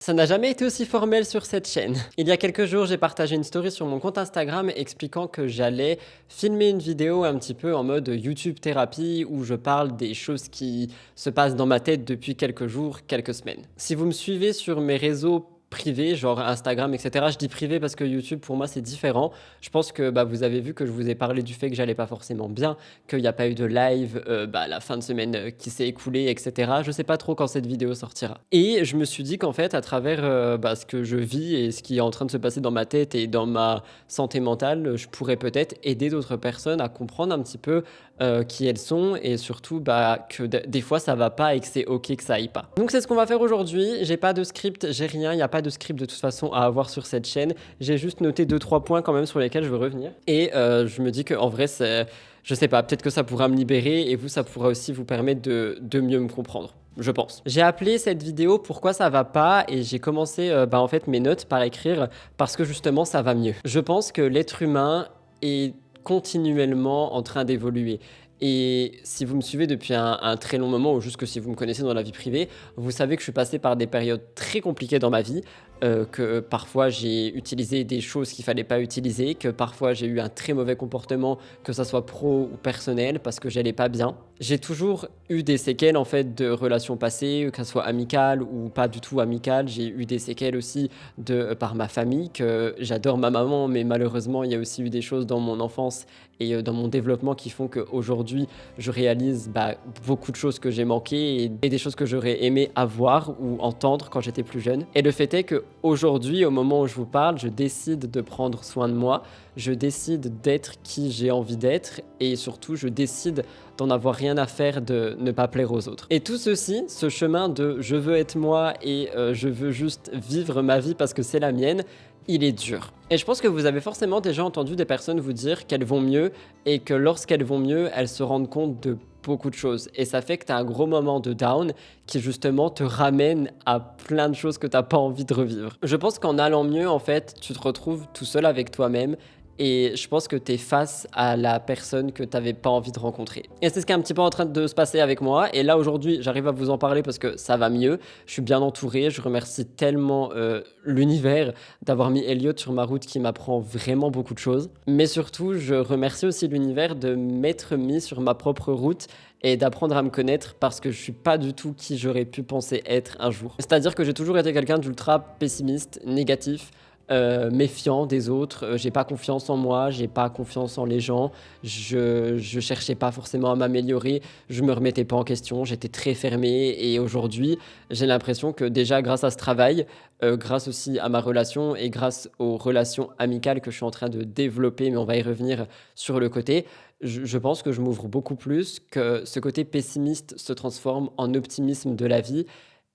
Ça n'a jamais été aussi formel sur cette chaîne. Il y a quelques jours, j'ai partagé une story sur mon compte Instagram expliquant que j'allais filmer une vidéo un petit peu en mode YouTube thérapie où je parle des choses qui se passent dans ma tête depuis quelques jours, quelques semaines. Si vous me suivez sur mes réseaux privés, genre Instagram, etc. Je dis privé parce que YouTube, pour moi, c'est différent. Je pense que vous avez vu que je vous ai parlé du fait que j'allais pas forcément bien, qu'il n'y a pas eu de live la fin de semaine qui s'est écoulée, etc. Je sais pas trop quand cette vidéo sortira. Et je me suis dit qu'en fait, à travers ce que je vis et ce qui est en train de se passer dans ma tête et dans ma santé mentale, je pourrais peut-être aider d'autres personnes à comprendre un petit peu qui elles sont et surtout que des fois ça va pas et que c'est ok que ça aille pas. Donc c'est ce qu'on va faire aujourd'hui. J'ai pas de script, j'ai rien, il n'y a pas de script de toute façon à avoir sur cette chaîne. J'ai juste noté 2-3 points quand même sur lesquels je veux revenir. Et je me dis qu'en vrai, je sais pas, peut-être que ça pourra me libérer et vous, ça pourra aussi vous permettre de mieux me comprendre. Je pense. J'ai appelé cette vidéo Pourquoi ça va pas et j'ai commencé en fait mes notes par écrire parce que justement ça va mieux. Je pense que l'être humain est continuellement en train d'évoluer. Et si vous me suivez depuis un très long moment, ou juste que si vous me connaissez dans la vie privée, vous savez que je suis passé par des périodes très compliquées dans ma vie, que parfois j'ai utilisé des choses qu'il fallait pas utiliser, que parfois j'ai eu un très mauvais comportement, que ça soit pro ou personnel, parce que j'allais pas bien. J'ai toujours eu des séquelles en fait de relations passées, que ce soit amicales ou pas du tout amicales. J'ai eu des séquelles aussi par ma famille, que j'adore ma maman, mais malheureusement il y a aussi eu des choses dans mon enfance et dans mon développement qui font qu'aujourd'hui je réalise beaucoup de choses que j'ai manquées et des choses que j'aurais aimé avoir ou entendre quand j'étais plus jeune. Et le fait est qu'aujourd'hui, au moment où je vous parle, je décide de prendre soin de moi, je décide d'être qui j'ai envie d'être et surtout je décide d'en avoir rien à faire de ne pas plaire aux autres. Et tout ceci, ce chemin de je veux être moi et je veux juste vivre ma vie parce que c'est la mienne, il est dur. Et je pense que vous avez forcément déjà entendu des personnes vous dire qu'elles vont mieux et que lorsqu'elles vont mieux, elles se rendent compte de beaucoup de choses. Et ça fait que tu as un gros moment de down qui justement te ramène à plein de choses que tu n'as pas envie de revivre. Je pense qu'en allant mieux, en fait, tu te retrouves tout seul avec toi-même. Et je pense que tu es face à la personne que tu n'avais pas envie de rencontrer. Et c'est ce qui est un petit peu en train de se passer avec moi. Et là, aujourd'hui, j'arrive à vous en parler parce que ça va mieux. Je suis bien entouré. Je remercie tellement l'univers d'avoir mis Elliot sur ma route qui m'apprend vraiment beaucoup de choses. Mais surtout, je remercie aussi l'univers de m'être mis sur ma propre route et d'apprendre à me connaître parce que je suis pas du tout qui j'aurais pu penser être un jour. C'est-à-dire que j'ai toujours été quelqu'un d'ultra pessimiste, négatif, méfiant des autres, j'ai pas confiance en moi, j'ai pas confiance en les gens, je cherchais pas forcément à m'améliorer, je me remettais pas en question, j'étais très fermé et aujourd'hui j'ai l'impression que déjà grâce à ce travail, grâce aussi à ma relation et grâce aux relations amicales que je suis en train de développer, mais on va y revenir sur le côté, je pense que je m'ouvre beaucoup plus, que ce côté pessimiste se transforme en optimisme de la vie.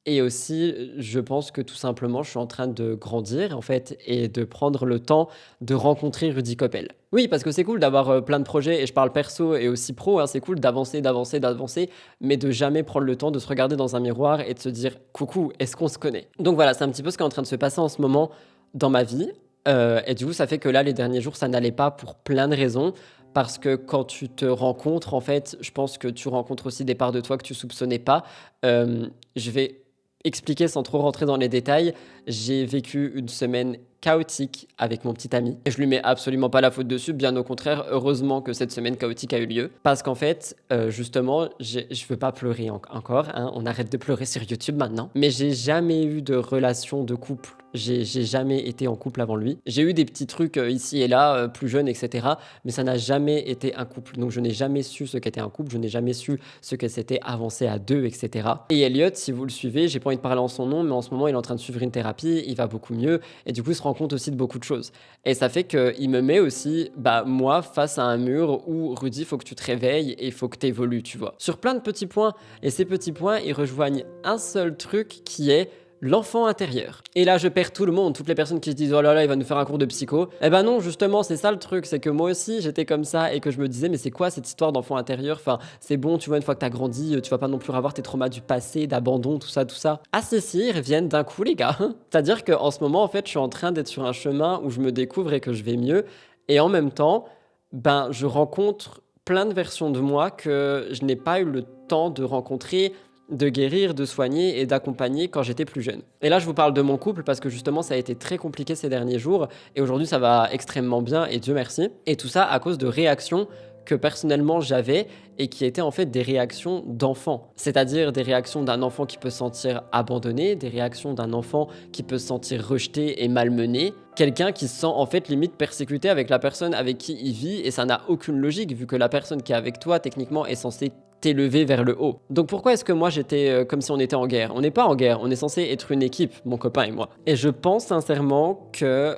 Et aussi, je pense que tout simplement, je suis en train de grandir, en fait, et de prendre le temps de rencontrer Rudy Koppel. Oui, parce que c'est cool d'avoir plein de projets, et je parle perso et aussi pro, hein, c'est cool d'avancer, d'avancer, d'avancer, mais de jamais prendre le temps de se regarder dans un miroir et de se dire « Coucou, est-ce qu'on se connaît ?» Donc voilà, c'est un petit peu ce qui est en train de se passer en ce moment dans ma vie. Et du coup, ça fait que là, les derniers jours, ça n'allait pas pour plein de raisons. Parce que quand tu te rencontres, en fait, je pense que tu rencontres aussi des parts de toi que tu soupçonnais pas. Je vais expliquer sans trop rentrer dans les détails, j'ai vécu une semaine chaotique avec mon petit ami. Et je lui mets absolument pas la faute dessus, bien au contraire, heureusement que cette semaine chaotique a eu lieu. Parce qu'en fait, justement, je veux pas pleurer encore, hein, on arrête de pleurer sur YouTube maintenant. Mais j'ai jamais eu de relation de couple. J'ai jamais été en couple avant lui. J'ai eu des petits trucs ici et là, plus jeune, etc. Mais ça n'a jamais été un couple. Donc je n'ai jamais su ce qu'était un couple, je n'ai jamais su ce que c'était avancer à deux, etc. Et Elliot, si vous le suivez, j'ai pas envie de parler en son nom, mais en ce moment, il est en train de suivre une thérapie, il va beaucoup mieux, et du coup, il se rend compte aussi de beaucoup de choses. Et ça fait qu'il me met aussi, moi, face à un mur où, Rudy, il faut que tu te réveilles et il faut que tu évolues, tu vois. Sur plein de petits points, et ces petits points, ils rejoignent un seul truc qui est l'enfant intérieur. Et là, je perds tout le monde, toutes les personnes qui se disent « Oh là là, il va nous faire un cours de psycho ». Eh ben non, justement, c'est ça le truc, c'est que moi aussi, j'étais comme ça et que je me disais « Mais c'est quoi cette histoire d'enfant intérieur ?» Enfin, c'est bon, tu vois, une fois que t'as grandi, tu vas pas non plus avoir tes traumas du passé, d'abandon, tout ça, tout ça. Ah si, ils reviennent d'un coup, les gars. C'est-à-dire qu'en ce moment, en fait, je suis en train d'être sur un chemin où je me découvre et que je vais mieux. Et en même temps, je rencontre plein de versions de moi que je n'ai pas eu le temps de rencontrer de guérir, de soigner et d'accompagner quand j'étais plus jeune. Et là, je vous parle de mon couple parce que justement, ça a été très compliqué ces derniers jours et aujourd'hui, ça va extrêmement bien et Dieu merci. Et tout ça à cause de réactions que personnellement j'avais et qui étaient en fait des réactions d'enfant. C'est-à-dire des réactions d'un enfant qui peut se sentir abandonné, des réactions d'un enfant qui peut se sentir rejeté et malmené, quelqu'un qui se sent en fait limite persécuté avec la personne avec qui il vit et ça n'a aucune logique vu que la personne qui est avec toi techniquement est censée t'élever vers le haut. Donc pourquoi est-ce que moi j'étais comme si on était en guerre? On n'est pas en guerre, on est censé être une équipe, mon copain et moi. Et je pense sincèrement que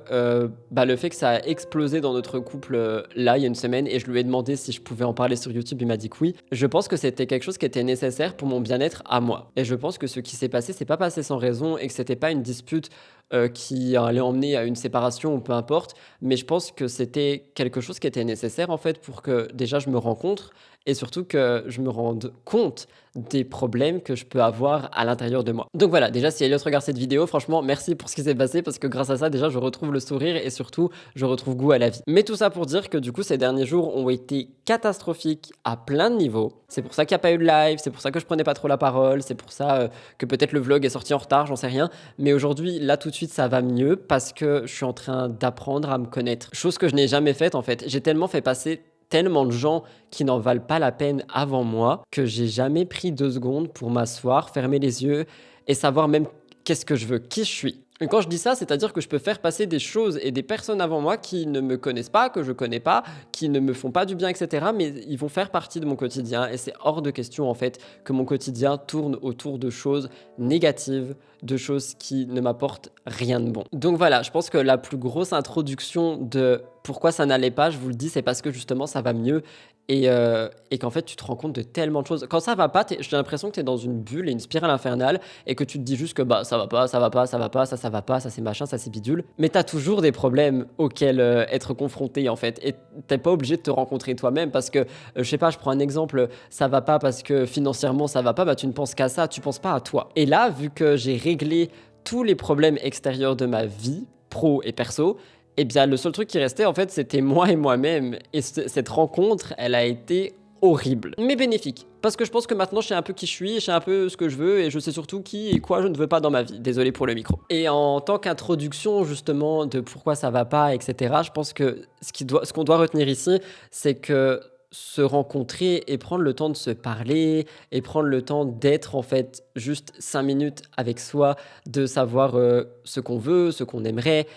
le fait que ça a explosé dans notre couple là il y a une semaine et je lui ai demandé si je pouvais en parler sur YouTube, il m'a dit que oui. Je pense que c'était quelque chose qui était nécessaire pour mon bien-être à moi. Et je pense que ce qui s'est passé, c'est pas passé sans raison et que c'était pas une dispute qui allait emmener à une séparation ou peu importe, mais je pense que c'était quelque chose qui était nécessaire en fait pour que déjà je me rencontre et surtout que je me rende compte des problèmes que je peux avoir à l'intérieur de moi. Donc voilà, déjà si Elliot regarde cette vidéo, franchement merci pour ce qui s'est passé parce que grâce à ça déjà je retrouve le sourire et surtout je retrouve goût à la vie. Mais tout ça pour dire que du coup ces derniers jours ont été catastrophiques à plein de niveaux. C'est pour ça qu'il n'y a pas eu de live, c'est pour ça que je prenais pas trop la parole, c'est pour ça que peut-être le vlog est sorti en retard, j'en sais rien. Mais aujourd'hui, là tout de suite ça va mieux parce que je suis en train d'apprendre à me connaître. Chose que je n'ai jamais faite en fait. J'ai tellement fait passer tellement de gens qui n'en valent pas la peine avant moi que j'ai jamais pris 2 secondes pour m'asseoir, fermer les yeux et savoir même qu'est-ce que je veux, qui je suis. Et quand je dis ça, c'est-à-dire que je peux faire passer des choses et des personnes avant moi qui ne me connaissent pas, que je connais pas, qui ne me font pas du bien, etc. Mais ils vont faire partie de mon quotidien et c'est hors de question en fait que mon quotidien tourne autour de choses négatives, de choses qui ne m'apportent rien de bon. Donc voilà, je pense que la plus grosse introduction de pourquoi ça n'allait pas, je vous le dis, c'est parce que justement ça va mieux et qu'en fait tu te rends compte de tellement de choses. Quand ça va pas, j'ai l'impression que tu es dans une bulle et une spirale infernale et que tu te dis juste que bah ça va pas, ça va pas, ça va pas, ça va pas, ça c'est machin, ça c'est bidule. Mais tu as toujours des problèmes auxquels être confronté en fait et t'es pas obligé de te rencontrer toi-même parce que je sais pas, je prends un exemple, ça va pas parce que financièrement ça va pas, bah tu ne penses qu'à ça, tu penses pas à toi. Et là, vu que j'ai réglé tous les problèmes extérieurs de ma vie, pro et perso, eh bien, le seul truc qui restait, en fait, c'était moi et moi-même. Et cette rencontre, elle a été horrible, mais bénéfique. Parce que je pense que maintenant, je sais un peu qui je suis, je sais un peu ce que je veux, et je sais surtout qui et quoi je ne veux pas dans ma vie. Désolé pour le micro. Et en tant qu'introduction, justement, de pourquoi ça va pas, etc., je pense que ce qu'on doit retenir ici, c'est que se rencontrer et prendre le temps de se parler et prendre le temps d'être en fait juste 5 minutes avec soi, de savoir ce qu'on veut, ce qu'on aimerait,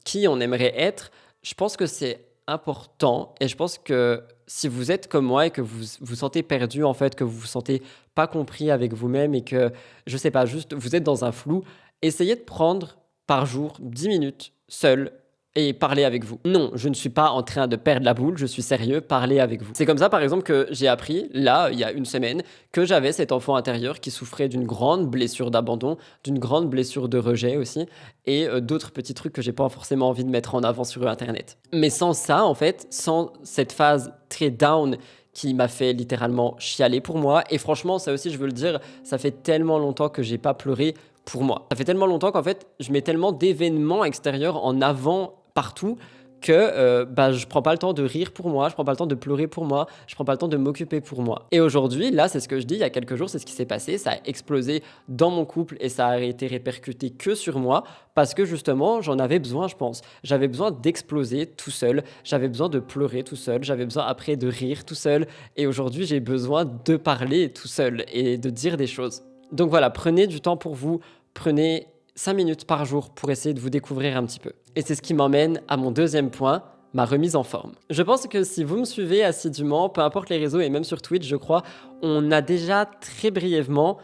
qui on aimerait être, je pense que c'est important et je pense que si vous êtes comme moi et que vous vous sentez perdu en fait, que vous vous sentez pas compris avec vous-même et que, je sais pas, juste vous êtes dans un flou, essayez de prendre par jour 10 minutes seul et parler avec vous. Non, je ne suis pas en train de perdre la boule, je suis sérieux, parler avec vous. C'est comme ça, par exemple, que j'ai appris, là, il y a une semaine, que j'avais cet enfant intérieur qui souffrait d'une grande blessure d'abandon, d'une grande blessure de rejet aussi, et d'autres petits trucs que j'ai pas forcément envie de mettre en avant sur Internet. Mais sans ça, en fait, sans cette phase très down qui m'a fait littéralement chialer pour moi, et franchement, ça aussi, je veux le dire, ça fait tellement longtemps que j'ai pas pleuré pour moi. Ça fait tellement longtemps qu'en fait, je mets tellement d'événements extérieurs en avant partout que je prends pas le temps de rire pour moi, je prends pas le temps de pleurer pour moi, je prends pas le temps de m'occuper pour moi. Et aujourd'hui, là, c'est ce que je dis, il y a quelques jours, c'est ce qui s'est passé, ça a explosé dans mon couple et ça a été répercuté que sur moi parce que justement, j'en avais besoin, je pense. J'avais besoin d'exploser tout seul, j'avais besoin de pleurer tout seul, j'avais besoin après de rire tout seul et aujourd'hui, j'ai besoin de parler tout seul et de dire des choses. Donc voilà, prenez du temps pour vous, prenez 5 minutes par jour pour essayer de vous découvrir un petit peu. Et c'est ce qui m'emmène à mon deuxième point, ma remise en forme. Je pense que si vous me suivez assidûment, peu importe les réseaux et même sur Twitch, je crois, on a déjà très brièvement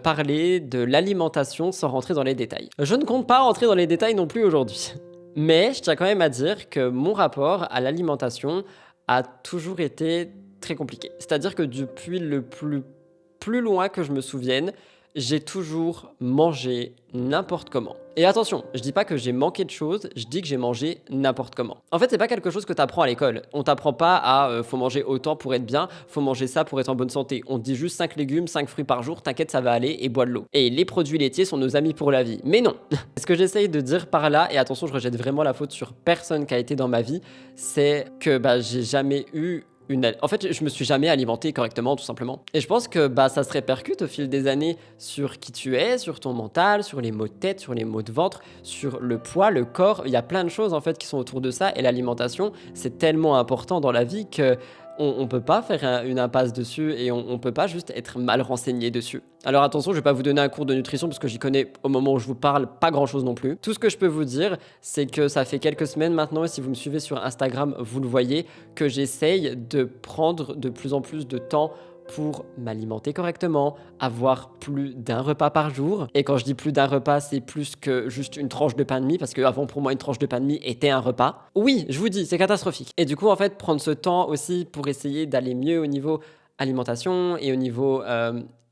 parlé de l'alimentation sans rentrer dans les détails. Je ne compte pas rentrer dans les détails non plus aujourd'hui. Mais je tiens quand même à dire que mon rapport à l'alimentation a toujours été très compliqué. C'est-à-dire que depuis le plus loin que je me souvienne, j'ai toujours mangé n'importe comment. Et attention, je dis pas que j'ai manqué de choses, je dis que j'ai mangé n'importe comment. En fait, c'est pas quelque chose que t'apprends à l'école. On t'apprend pas à faut manger autant pour être bien, faut manger ça pour être en bonne santé. On te dit juste 5 légumes, 5 fruits par jour, t'inquiète, ça va aller et bois de l'eau. Et les produits laitiers sont nos amis pour la vie. Mais non. Ce que j'essaye de dire par là, et attention, je rejette vraiment la faute sur personne qui a été dans ma vie, c'est que j'ai jamais eu En fait, je me suis jamais alimenté correctement, tout simplement. Et je pense que ça se répercute au fil des années sur qui tu es, sur ton mental, sur les maux de tête, sur les maux de ventre, sur le poids, le corps. Il y a plein de choses en fait qui sont autour de ça. Et l'alimentation, c'est tellement important dans la vie que on peut pas faire une impasse dessus et on peut pas juste être mal renseigné dessus. Alors attention, je vais pas vous donner un cours de nutrition parce que j'y connais au moment où je vous parle pas grand chose non plus. Tout ce que je peux vous dire, c'est que ça fait quelques semaines maintenant, et si vous me suivez sur Instagram, vous le voyez, que j'essaye de prendre de plus en plus de temps pour m'alimenter correctement, avoir plus d'un repas par jour. Et quand je dis plus d'un repas, c'est plus que juste une tranche de pain de mie, parce qu'avant, pour moi, une tranche de pain de mie était un repas. Oui, je vous dis, c'est catastrophique. Et du coup, en fait, prendre ce temps aussi pour essayer d'aller mieux au niveau alimentation et au niveau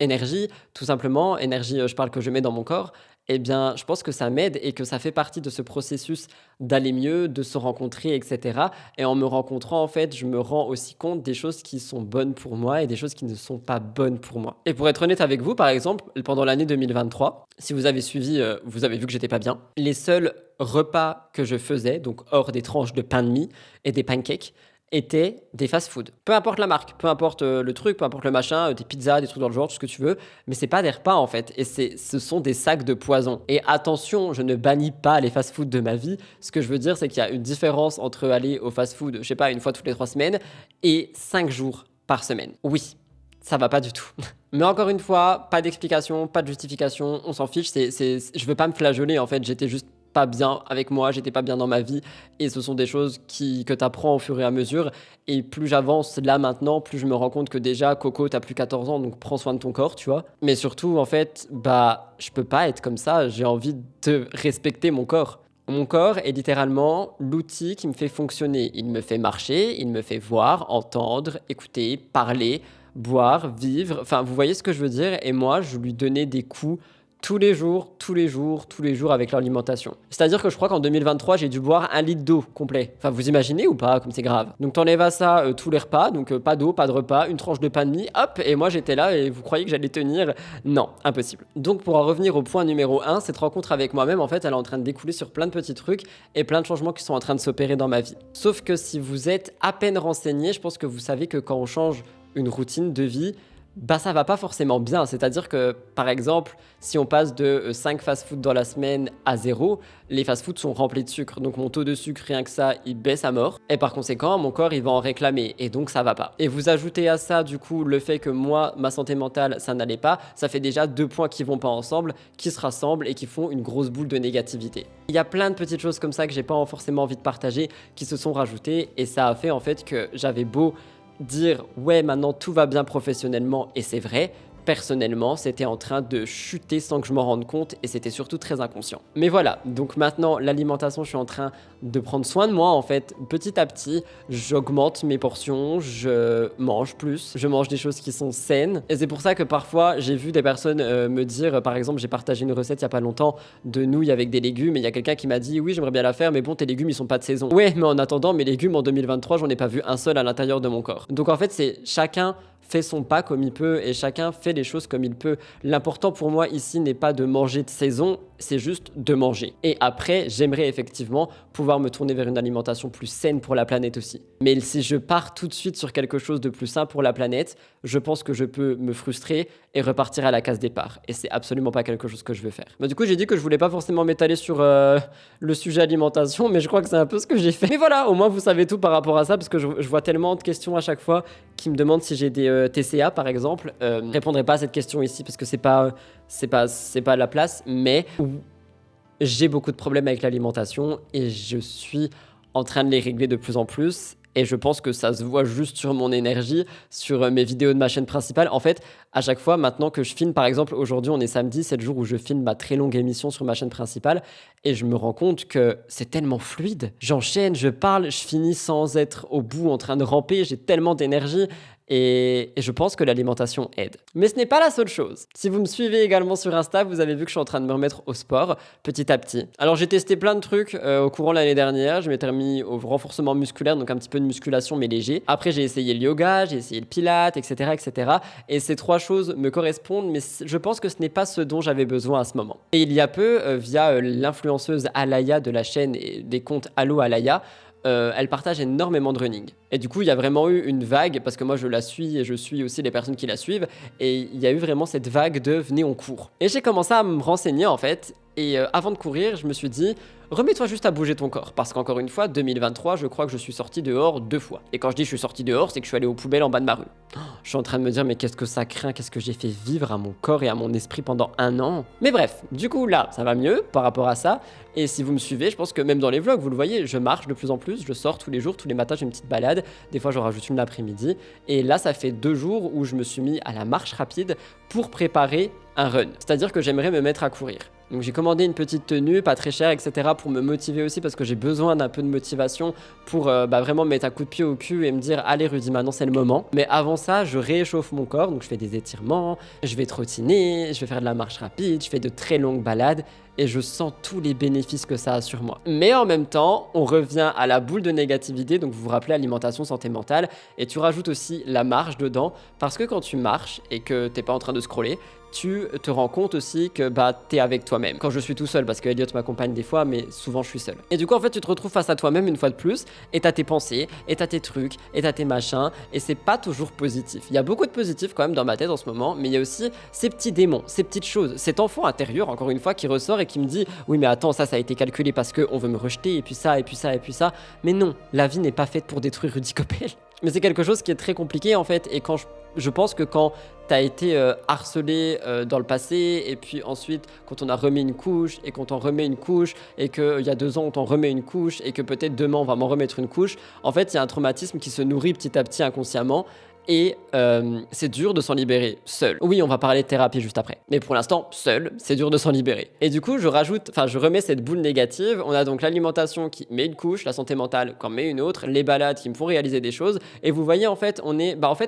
énergie, tout simplement, énergie, je parle que je mets dans mon corps, eh bien, je pense que ça m'aide et que ça fait partie de ce processus d'aller mieux, de se rencontrer, etc. Et en me rencontrant, en fait, je me rends aussi compte des choses qui sont bonnes pour moi et des choses qui ne sont pas bonnes pour moi. Et pour être honnête avec vous, par exemple, pendant l'année 2023, si vous avez suivi, vous avez vu que j'étais pas bien. Les seuls repas que je faisais, donc hors des tranches de pain de mie et des pancakes, étaient des fast-food. Peu importe la marque, peu importe le truc, peu importe le machin, des pizzas, des trucs dans le genre, tout ce que tu veux, mais c'est pas des repas en fait, et ce sont des sacs de poison. Et attention, je ne bannis pas les fast-food de ma vie, ce que je veux dire c'est qu'il y a une différence entre aller au fast-food, je sais pas, une fois toutes les 3 semaines, et 5 jours par semaine. Oui, ça va pas du tout. Mais encore une fois, pas d'explication, pas de justification, on s'en fiche, je veux pas me flageoler en fait, j'étais juste pas bien avec moi, j'étais pas bien dans ma vie, et ce sont des choses que tu apprends au fur et à mesure, et plus j'avance là maintenant, plus je me rends compte que déjà, Coco, t'as plus 14 ans, donc prends soin de ton corps, tu vois. Mais surtout, en fait, je peux pas être comme ça, j'ai envie de respecter mon corps. Mon corps est littéralement l'outil qui me fait fonctionner. Il me fait marcher, il me fait voir, entendre, écouter, parler, boire, vivre, enfin, vous voyez ce que je veux dire, et moi, je lui donnais des coups tous les jours, tous les jours, tous les jours avec l'alimentation. C'est-à-dire que je crois qu'en 2023, j'ai dû boire 1 litre d'eau complet. Enfin, vous imaginez ou pas, comme c'est grave. Donc t'enlèves à ça tous les repas, donc pas d'eau, pas de repas, une tranche de pain de mie, hop, et moi j'étais là et vous croyez que j'allais tenir? Non, impossible. Donc pour en revenir au point numéro 1, cette rencontre avec moi-même, en fait, elle est en train de découler sur plein de petits trucs et plein de changements qui sont en train de s'opérer dans ma vie. Sauf que si vous êtes à peine renseigné, je pense que vous savez que quand on change une routine de vie, ça va pas forcément bien. C'est-à-dire que, par exemple, si on passe de 5 fast-food dans la semaine à 0, les fast-food sont remplis de sucre. Donc mon taux de sucre, rien que ça, il baisse à mort. Et par conséquent, mon corps, il va en réclamer. Et donc ça va pas. Et vous ajoutez à ça, du coup, le fait que moi, ma santé mentale, ça n'allait pas. Ça fait déjà 2 points qui vont pas ensemble, qui se rassemblent et qui font une grosse boule de négativité. Il y a plein de petites choses comme ça que j'ai pas forcément envie de partager, qui se sont rajoutées. Et ça a fait en fait que j'avais beau dire ouais maintenant tout va bien professionnellement, et c'est vrai, personnellement c'était en train de chuter sans que je m'en rende compte, et c'était surtout très inconscient. Mais voilà, donc maintenant l'alimentation, je suis en train de prendre soin de moi en fait, petit à petit, j'augmente mes portions, je mange plus, je mange des choses qui sont saines, et c'est pour ça que parfois j'ai vu des personnes me dire, par exemple j'ai partagé une recette il y a pas longtemps de nouilles avec des légumes, et il y a quelqu'un qui m'a dit oui j'aimerais bien la faire, mais bon tes légumes ils sont pas de saison. Ouais, mais en attendant mes légumes en 2023 j'en ai pas vu un seul à l'intérieur de mon corps. Donc en fait c'est chacun fait son pas comme il peut et chacun fait les choses comme il peut. L'important pour moi ici n'est pas de manger de saison, c'est juste de manger. Et après, j'aimerais effectivement pouvoir me tourner vers une alimentation plus saine pour la planète aussi. Mais si je pars tout de suite sur quelque chose de plus sain pour la planète, je pense que je peux me frustrer et repartir à la case départ. Et c'est absolument pas quelque chose que je veux faire. Du coup, j'ai dit que je voulais pas forcément m'étaler sur le sujet alimentation, mais je crois que c'est un peu ce que j'ai fait. Mais voilà, au moins vous savez tout par rapport à ça, parce que je vois tellement de questions à chaque fois qui me demandent si j'ai des TCA par exemple. Je répondrai pas à cette question ici parce que c'est pas la place, mais j'ai beaucoup de problèmes avec l'alimentation et je suis en train de les régler de plus en plus. Et je pense que ça se voit juste sur mon énergie, sur mes vidéos de ma chaîne principale. En fait, à chaque fois, maintenant que je filme, par exemple, aujourd'hui, on est samedi, c'est le jour où je filme ma très longue émission sur ma chaîne principale. Et je me rends compte que c'est tellement fluide. J'enchaîne, je parle, je finis sans être au bout en train de ramper. J'ai tellement d'énergie. Et je pense que l'alimentation aide. Mais ce n'est pas la seule chose. Si vous me suivez également sur Insta, vous avez vu que je suis en train de me remettre au sport petit à petit. Alors j'ai testé plein de trucs au courant de l'année dernière. Je m'étais remis au renforcement musculaire, donc un petit peu de musculation mais léger. Après j'ai essayé le yoga, j'ai essayé le pilates, etc., etc. Et ces 3 choses me correspondent, mais je pense que ce n'est pas ce dont j'avais besoin à ce moment. Et il y a peu, via l'influenceuse Alaya de la chaîne et des comptes Allo Alaya, elle partage énormément de running. Et du coup, il y a vraiment eu une vague, parce que moi je la suis et je suis aussi les personnes qui la suivent, et il y a eu vraiment cette vague de venez on court. Et j'ai commencé à me renseigner en fait, et avant de courir, je me suis dit, remets-toi juste à bouger ton corps, parce qu'encore une fois, 2023, je crois que je suis sorti dehors 2 fois. Et quand je dis je suis sorti dehors, c'est que je suis allé aux poubelles en bas de ma rue. Je suis en train de me dire, mais qu'est-ce que ça craint, qu'est-ce que j'ai fait vivre à mon corps et à mon esprit pendant 1 an. Mais bref, du coup là, ça va mieux par rapport à ça. Et si vous me suivez, je pense que même dans les vlogs, vous le voyez, je marche de plus en plus, je sors tous les jours, tous les matins, j'ai une petite balade. Des fois, j'en rajoute une l'après-midi. Et là, ça fait 2 jours où je me suis mis à la marche rapide pour préparer un run. C'est-à-dire que j'aimerais me mettre à courir. Donc j'ai commandé une petite tenue, pas très chère, etc. pour me motiver aussi parce que j'ai besoin d'un peu de motivation pour vraiment me mettre un coup de pied au cul et me dire allez Rudy, maintenant c'est le moment. Mais avant ça, je réchauffe mon corps, donc je fais des étirements, je vais trottiner, je vais faire de la marche rapide, je fais de très longues balades et je sens tous les bénéfices que ça a sur moi. Mais en même temps, on revient à la boule de négativité, donc vous vous rappelez alimentation, santé mentale, et tu rajoutes aussi la marche dedans parce que quand tu marches et que t'es pas en train de scroller, tu te rends compte aussi que t'es avec toi-même. Quand je suis tout seul, parce que Elliot m'accompagne des fois, mais souvent je suis seul. Et du coup, en fait, tu te retrouves face à toi-même une fois de plus, et t'as tes pensées, et t'as tes trucs, et t'as tes machins, et c'est pas toujours positif. Il y a beaucoup de positif quand même dans ma tête en ce moment, mais il y a aussi ces petits démons, ces petites choses, cet enfant intérieur, encore une fois, qui ressort et qui me dit oui, mais attends, ça a été calculé parce qu'on veut me rejeter, et puis ça, et puis ça, et puis ça. Mais non, la vie n'est pas faite pour détruire Rudy Koppel. Mais c'est quelque chose qui est très compliqué en fait, et quand je pense que quand t'as été harcelé dans le passé, et puis ensuite quand on a remis une couche, et quand on remet une couche, et qu'il y a 2 ans on t'en remet une couche, et que peut-être demain on va m'en remettre une couche, en fait il y a un traumatisme qui se nourrit petit à petit inconsciemment, et c'est dur de s'en libérer seul. Oui, on va parler de thérapie juste après. Mais pour l'instant, seul, c'est dur de s'en libérer. Et du coup, je remets cette boule négative. On a donc l'alimentation qui met une couche, la santé mentale qui en met une autre, les balades qui me font réaliser des choses. Et vous voyez, en fait,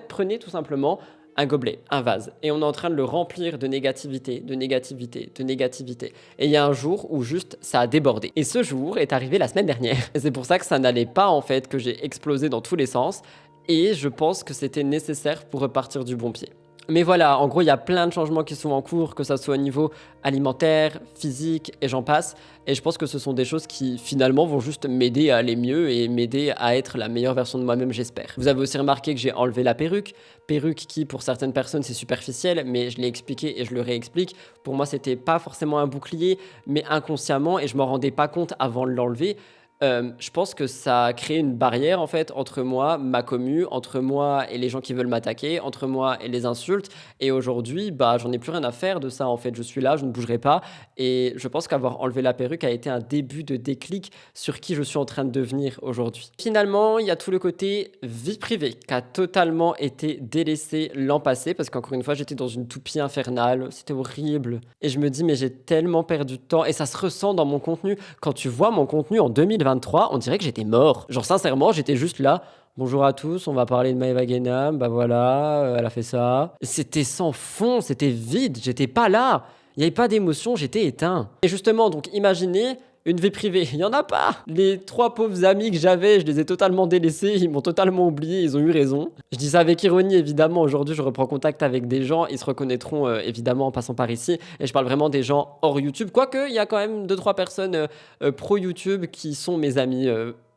prenez tout simplement un gobelet, un vase, et on est en train de le remplir de négativité, de négativité, de négativité. Et il y a un jour où juste ça a débordé. Et ce jour est arrivé la semaine dernière. Et c'est pour ça que ça n'allait pas, en fait, que j'ai explosé dans tous les sens. Et je pense que c'était nécessaire pour repartir du bon pied. Mais voilà, en gros, il y a plein de changements qui sont en cours, que ça soit au niveau alimentaire, physique et j'en passe. Et je pense que ce sont des choses qui finalement vont juste m'aider à aller mieux et m'aider à être la meilleure version de moi-même, j'espère. Vous avez aussi remarqué que j'ai enlevé la perruque qui pour certaines personnes c'est superficiel, mais je l'ai expliqué et je le réexplique. Pour moi, c'était pas forcément un bouclier, mais inconsciemment, et je m'en rendais pas compte avant de l'enlever. Je pense que ça a créé une barrière en fait entre moi, ma commu, entre moi et les gens qui veulent m'attaquer, entre moi et les insultes. Et aujourd'hui, j'en ai plus rien à faire de ça en fait. Je suis là, je ne bougerai pas. Et je pense qu'avoir enlevé la perruque a été un début de déclic sur qui je suis en train de devenir aujourd'hui. Finalement, il y a tout le côté vie privée qui a totalement été délaissé l'an passé parce qu'encore une fois, j'étais dans une toupie infernale. C'était horrible. Et je me dis, mais j'ai tellement perdu de temps et ça se ressent dans mon contenu. Quand tu vois mon contenu en 2023, on dirait que j'étais mort. Genre sincèrement, j'étais juste là. Bonjour à tous, on va parler de Maëva Guénam. Voilà, elle a fait ça. C'était sans fond, c'était vide, j'étais pas là. Il n'y avait pas d'émotion, j'étais éteint. Et justement, donc imaginez une vie privée, il n'y en a pas. Les 3 pauvres amis que j'avais, je les ai totalement délaissés, ils m'ont totalement oublié, ils ont eu raison. Je dis ça avec ironie, évidemment, aujourd'hui je reprends contact avec des gens, ils se reconnaîtront évidemment en passant par ici, et je parle vraiment des gens hors YouTube, quoique il y a quand même 2-3 personnes pro YouTube qui sont mes amis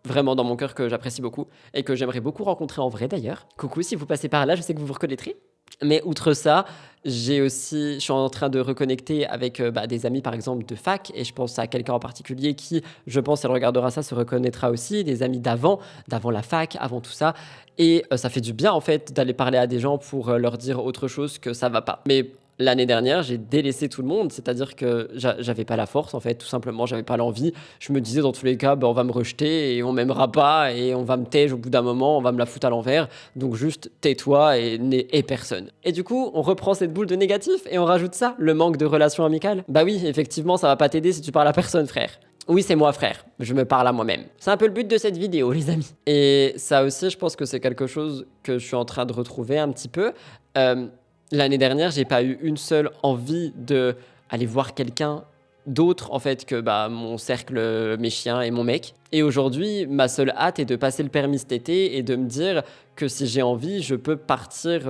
vraiment dans mon cœur que j'apprécie beaucoup, et que j'aimerais beaucoup rencontrer en vrai d'ailleurs. Coucou, si vous passez par là, je sais que vous vous reconnaîtrez. Mais outre ça, je suis en train de reconnecter avec des amis par exemple de fac, et je pense à quelqu'un en particulier qui, je pense, elle regardera ça, se reconnaîtra aussi, des amis d'avant la fac, avant tout ça. Et ça fait du bien en fait d'aller parler à des gens pour leur dire autre chose que ça va pas. Mais l'année dernière, j'ai délaissé tout le monde, c'est-à-dire que j'avais pas la force en fait, tout simplement, j'avais pas l'envie. Je me disais dans tous les cas, on va me rejeter et on m'aimera pas et on va me tège au bout d'un moment, on va me la foutre à l'envers. Donc juste tais-toi et personne. Et du coup, on reprend cette boule de négatif et on rajoute ça, le manque de relations amicales. Bah oui, effectivement, ça va pas t'aider si tu parles à personne, frère. Oui, c'est moi, frère. Je me parle à moi-même. C'est un peu le but de cette vidéo, les amis. Et ça aussi, je pense que c'est quelque chose que je suis en train de retrouver un petit peu. L'année dernière, j'ai pas eu une seule envie de aller voir quelqu'un d'autre en fait que mon cercle, mes chiens et mon mec. Et aujourd'hui, ma seule hâte est de passer le permis cet été et de me dire que si j'ai envie, je peux partir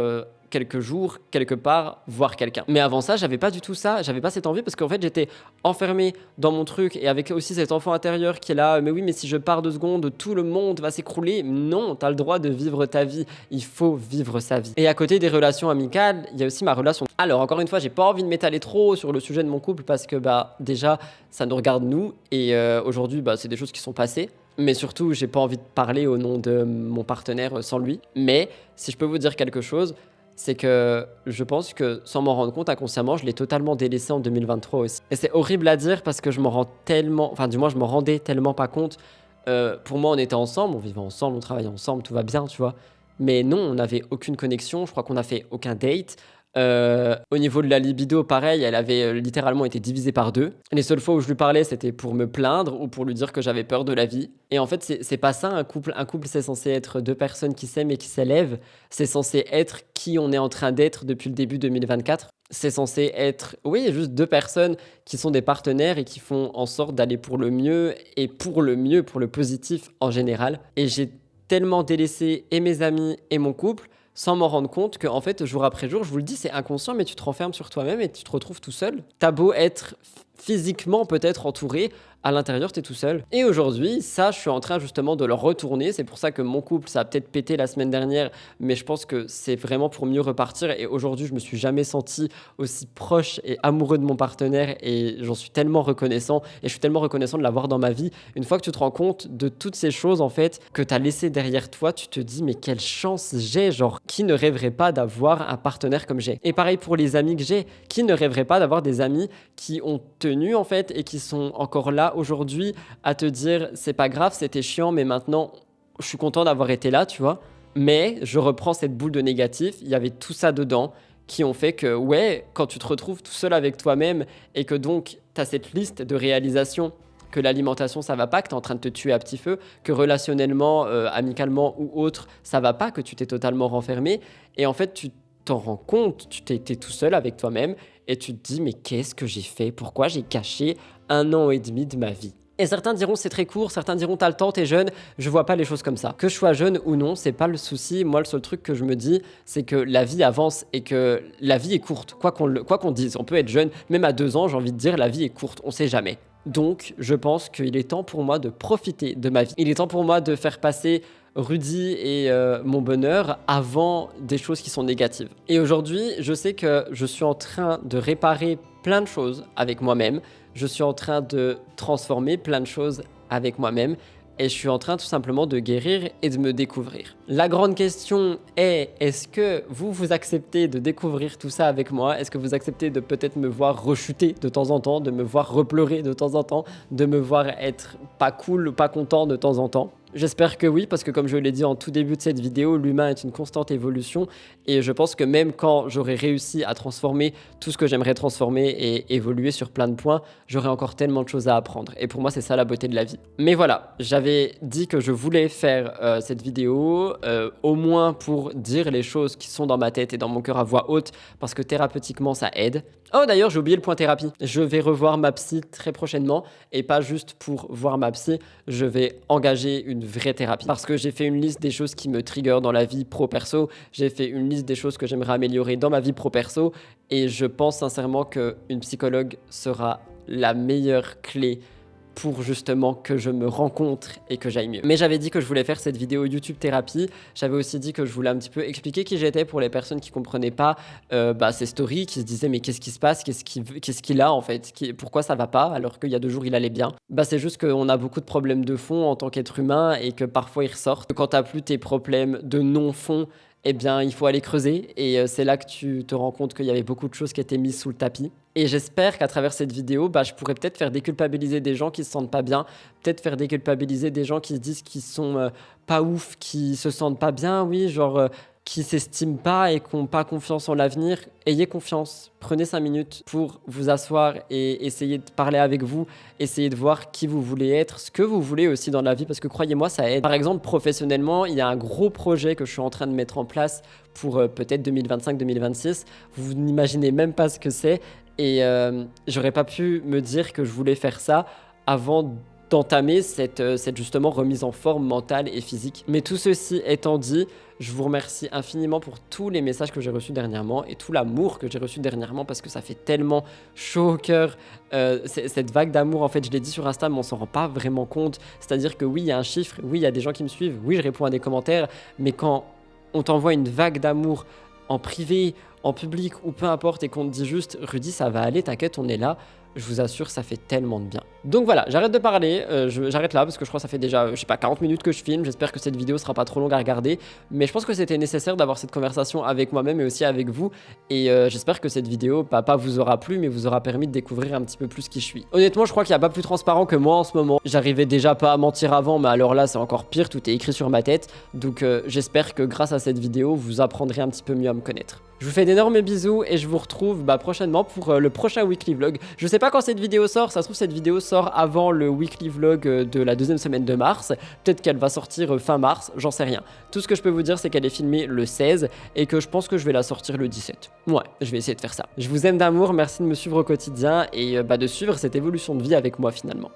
quelques jours, quelque part, voir quelqu'un. Mais avant ça, j'avais pas du tout ça, j'avais pas cette envie parce qu'en fait, j'étais enfermé dans mon truc et avec aussi cet enfant intérieur qui est là, mais oui, mais si je pars 2 secondes, tout le monde va s'écrouler. Non, t'as le droit de vivre ta vie, il faut vivre sa vie. Et à côté des relations amicales, il y a aussi ma relation. Alors, encore une fois, j'ai pas envie de m'étaler trop sur le sujet de mon couple parce que, déjà, ça nous regarde nous et aujourd'hui, c'est des choses qui sont passées. Mais surtout, j'ai pas envie de parler au nom de mon partenaire sans lui. Mais si je peux vous dire quelque chose, c'est que je pense que sans m'en rendre compte inconsciemment, je l'ai totalement délaissé en 2023 aussi. Et c'est horrible à dire parce que je m'en rends tellement, enfin du moins je m'en rendais tellement pas compte. Pour moi, on était ensemble, on vivait ensemble, on travaillait ensemble, tout va bien, tu vois. Mais non, on n'avait aucune connexion, je crois qu'on n'a fait aucun date. Au niveau de la libido, pareil, elle avait littéralement été divisée par 2. Les seules fois où je lui parlais, c'était pour me plaindre ou pour lui dire que j'avais peur de la vie. Et en fait, c'est pas ça un couple. Un couple, c'est censé être 2 personnes qui s'aiment et qui s'élèvent. C'est censé être qui on est en train d'être depuis le début 2024. C'est censé être, oui, juste 2 personnes qui sont des partenaires et qui font en sorte d'aller pour le mieux et pour le mieux, pour le positif en général. Et j'ai tellement délaissé et mes amis et mon couple sans m'en rendre compte que, en fait, jour après jour, je vous le dis, c'est inconscient, mais tu te renfermes sur toi-même et tu te retrouves tout seul. T'as beau être physiquement peut-être entouré, à l'intérieur, t'es tout seul. Et aujourd'hui, ça, je suis en train justement de le retourner. C'est pour ça que mon couple, ça a peut-être pété la semaine dernière, mais je pense que c'est vraiment pour mieux repartir. Et aujourd'hui, je me suis jamais senti aussi proche et amoureux de mon partenaire et j'en suis tellement reconnaissant. Et je suis tellement reconnaissant de l'avoir dans ma vie. Une fois que tu te rends compte de toutes ces choses, en fait, que t'as laissé derrière toi, tu te dis, mais quelle chance j'ai, genre, qui ne rêverait pas d'avoir un partenaire comme j'ai? Et pareil pour les amis que j'ai, qui ne rêverait pas d'avoir des amis qui ont tenu, en fait, et qui sont encore là aujourd'hui à te dire c'est pas grave, c'était chiant, mais maintenant je suis content d'avoir été là, tu vois. Mais je reprends cette boule de négatif, il y avait tout ça dedans qui ont fait que, ouais, quand tu te retrouves tout seul avec toi-même et que donc tu as cette liste de réalisations, que l'alimentation ça va pas, que tu es en train de te tuer à petit feu, que relationnellement, amicalement ou autre, ça va pas, que tu t'es totalement renfermé, et en fait tu t'en rends compte, tu t'es tout seul avec toi-même et tu te dis mais qu'est-ce que j'ai fait? Pourquoi j'ai caché 1 an et demi de ma vie? Et certains diront c'est très court, certains diront t'as le temps, t'es jeune. Je vois pas les choses comme ça. Que je sois jeune ou non, c'est pas le souci. Moi, le seul truc que je me dis, c'est que la vie avance et que la vie est courte. Quoi qu'on dise, on peut être jeune, même à 2 ans, j'ai envie de dire, la vie est courte, on sait jamais. Donc, je pense qu'il est temps pour moi de profiter de ma vie. Il est temps pour moi de faire passer Rudy et mon bonheur avant des choses qui sont négatives. Et aujourd'hui, je sais que je suis en train de réparer plein de choses avec moi-même. Je suis en train de transformer plein de choses avec moi-même. Et je suis en train tout simplement de guérir et de me découvrir. La grande question est, est-ce que vous acceptez de découvrir tout ça avec moi? Est-ce que vous acceptez de peut-être me voir rechuter de temps en temps, de me voir repleurer de temps en temps, de me voir être pas cool, pas content de temps en temps? J'espère que oui, parce que comme je l'ai dit en tout début de cette vidéo, l'humain est une constante évolution et je pense que même quand j'aurai réussi à transformer tout ce que j'aimerais transformer et évoluer sur plein de points, j'aurai encore tellement de choses à apprendre. Et pour moi, c'est ça la beauté de la vie. Mais voilà, j'avais dit que je voulais faire cette vidéo, au moins pour dire les choses qui sont dans ma tête et dans mon cœur à voix haute, parce que thérapeutiquement, ça aide. Oh d'ailleurs, j'ai oublié le point thérapie. Je vais revoir ma psy très prochainement et pas juste pour voir ma psy, je vais engager une vraie thérapie. Parce que j'ai fait une liste des choses qui me triggerent dans la vie pro-perso, j'ai fait une liste des choses que j'aimerais améliorer dans ma vie pro-perso et je pense sincèrement qu'une psychologue sera la meilleure clé pour justement que je me rencontre et que j'aille mieux. Mais j'avais dit que je voulais faire cette vidéo YouTube thérapie. J'avais aussi dit que je voulais un petit peu expliquer qui j'étais pour les personnes qui comprenaient pas ces stories, qui se disaient mais qu'est-ce qui se passe, qu'est-ce qu'il a en fait, pourquoi ça va pas alors qu'il y a 2 jours il allait bien. C'est juste qu'on a beaucoup de problèmes de fond en tant qu'être humain et que parfois ils ressortent. Quand t'as plus tes problèmes de non-fond, eh bien, il faut aller creuser et c'est là que tu te rends compte qu'il y avait beaucoup de choses qui étaient mises sous le tapis. Et j'espère qu'à travers cette vidéo, je pourrais peut-être faire déculpabiliser des gens qui se sentent pas bien, peut-être faire déculpabiliser des gens qui se disent qu'ils sont pas ouf, qui se sentent pas bien, oui, genre qui s'estiment pas et qui n'ont pas confiance en l'avenir. Ayez confiance, prenez 5 minutes pour vous asseoir et essayer de parler avec vous, essayer de voir qui vous voulez être, ce que vous voulez aussi dans la vie, parce que croyez-moi, ça aide. Par exemple, professionnellement, il y a un gros projet que je suis en train de mettre en place pour peut-être 2025-2026. Vous n'imaginez même pas ce que c'est et j'aurais pas pu me dire que je voulais faire ça avant d'entamer cette justement remise en forme mentale et physique. Mais tout ceci étant dit, je vous remercie infiniment pour tous les messages que j'ai reçus dernièrement et tout l'amour que j'ai reçu dernièrement parce que ça fait tellement chaud au cœur. Cette vague d'amour, en fait, je l'ai dit sur Insta, mais on s'en rend pas vraiment compte. C'est-à-dire que oui, il y a un chiffre, oui, il y a des gens qui me suivent, oui, je réponds à des commentaires, mais quand on t'envoie une vague d'amour en privé, en public ou peu importe et qu'on te dit juste Rudy, ça va aller, t'inquiète, on est là. Je vous assure, ça fait tellement de bien. Donc voilà, j'arrête de parler, j'arrête là parce que je crois que ça fait déjà, je sais pas, 40 minutes que je filme. J'espère que cette vidéo sera pas trop longue à regarder. Mais je pense que c'était nécessaire d'avoir cette conversation avec moi-même et aussi avec vous. Et j'espère que cette vidéo, pas vous aura plu, mais vous aura permis de découvrir un petit peu plus qui je suis. Honnêtement, je crois qu'il n'y a pas plus transparent que moi en ce moment. J'arrivais déjà pas à mentir avant, mais alors là, c'est encore pire, tout est écrit sur ma tête. Donc j'espère que grâce à cette vidéo, vous apprendrez un petit peu mieux à me connaître. Je vous fais d'énormes bisous et je vous retrouve prochainement pour le prochain weekly vlog. Je sais pas quand cette vidéo sort, ça se trouve cette vidéo sort avant le weekly vlog de la deuxième semaine de mars. Peut-être qu'elle va sortir fin mars, j'en sais rien. Tout ce que je peux vous dire, c'est qu'elle est filmée le 16 et que je pense que je vais la sortir le 17. Ouais, je vais essayer de faire ça. Je vous aime d'amour, merci de me suivre au quotidien et de suivre cette évolution de vie avec moi finalement.